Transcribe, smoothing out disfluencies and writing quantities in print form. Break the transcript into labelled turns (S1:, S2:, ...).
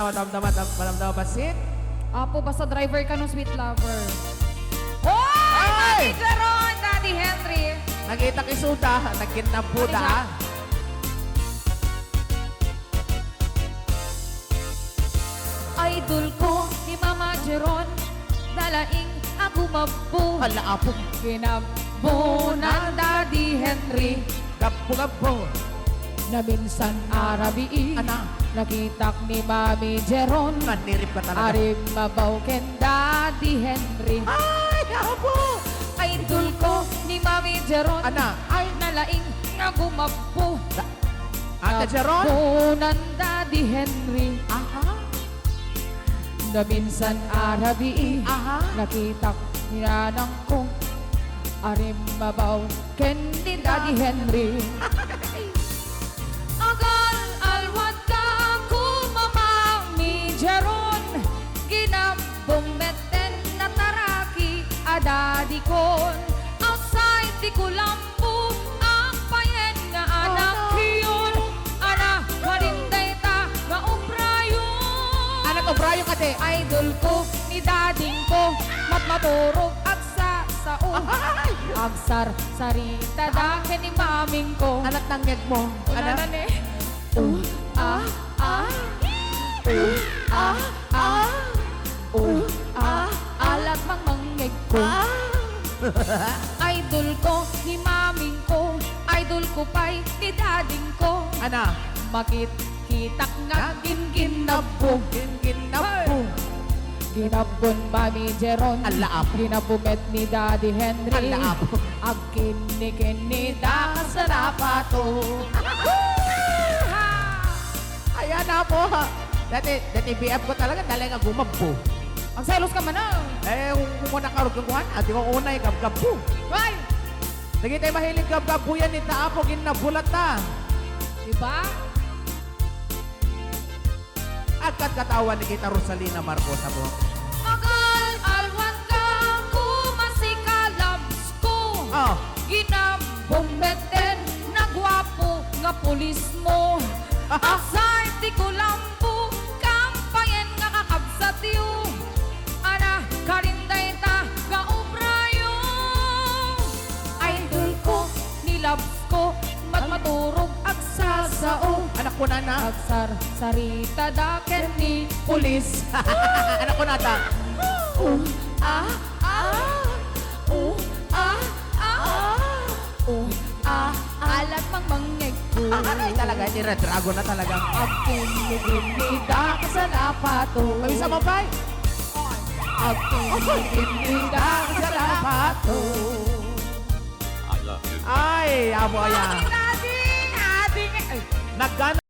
S1: Malamdaman basit?
S2: Apo, basta driver ka ng sweet lover. Hoy!
S1: Ay!
S2: Mami Jeron, Daddy Henry.
S1: Nagita kisuda, nagkinampuda.
S2: Idol ko ni Mama Jeron, dalaing ako mabu.
S1: Hala apo,
S2: Kinabo ng Daddy Henry,
S1: gapo.
S2: na minsan arabi.
S1: Ana,
S2: Nakitak ni Mami Jeron,
S1: manirip ka talaga.
S2: arim mabaw ken Daddy Henry.
S1: Ay, apo!
S2: Idol ko ni Mami Jeron,
S1: Ana,
S2: ay nalaing nga gumapo.
S1: Ate Jeron?
S2: Punan Daddy Henry,
S1: Aha,
S2: na minsan arabi.
S1: aha.
S2: Nakitak niya ng kong arim mabaw ken ni Daddy Henry. Agal alwat ka kumamami Jeron, ginambong meten na taraki adadi kon. Outside di kulampo ang payen nga anak kiyon. Ana marinday ta nga ubrayon.
S1: Anak ko, Brian ka de.
S2: Idol ko ni dading ko, matmaturog at sa sao.
S1: Ay!
S2: Agsar sarita dakin ni maming ko.
S1: Anak ng ngeg mo.
S2: Ano
S1: Anak.
S2: na ni? Ah, ah. Ah, ah. Alat mang mangyag ko. Idol ko ni maming ko. Idol ko pa'y ni dading ko.
S1: Ana,
S2: Makit-kitak nga gin-ginabo.
S1: ginapo.
S2: Ginabon Mami Jeron,
S1: Ala apo.
S2: ginabumet ni Daddy Henry.
S1: Ala apo.
S2: Agkinikin da sa rapato.
S1: Ayan na po. Dati BF ko talaga, talaga gumampo.
S2: Ang selos ka man na.
S1: Eh, kung muna karog yung kuhan, ati ko unay, gab-gabpo.
S2: Why?
S1: Lagi tayo mahilig gab-gabpo yan, ni Taapo, ginabulat ta.
S2: Diba?
S1: Agkat katawan ni kita Rosalina Marcos po.
S2: Agal alwan ka kumasika labs ko.
S1: Oh,
S2: Ginabumbeten na gwapo nga pulis mo. Asay di ko lampo, kampayen nga kakabsat yu. Ana, karinday ta, kaubrayo. Idol ko, nilabs ko, matmaturog agsasao.
S1: anak ko na na.
S2: Agsar, sarita daken ni
S1: Pulis. Anak ko na ta.
S2: ah, ah, ah, ah, alat mang mangyag ko.
S1: Ay, talaga, ni Red Dragon na talaga.
S2: Agkinigimida ka sa lapato.
S1: Mabisa mo ba?
S2: Agkinigimida ka sa lapato.
S1: Ay, abo yan.
S2: Ading, ading,
S1: Nagana.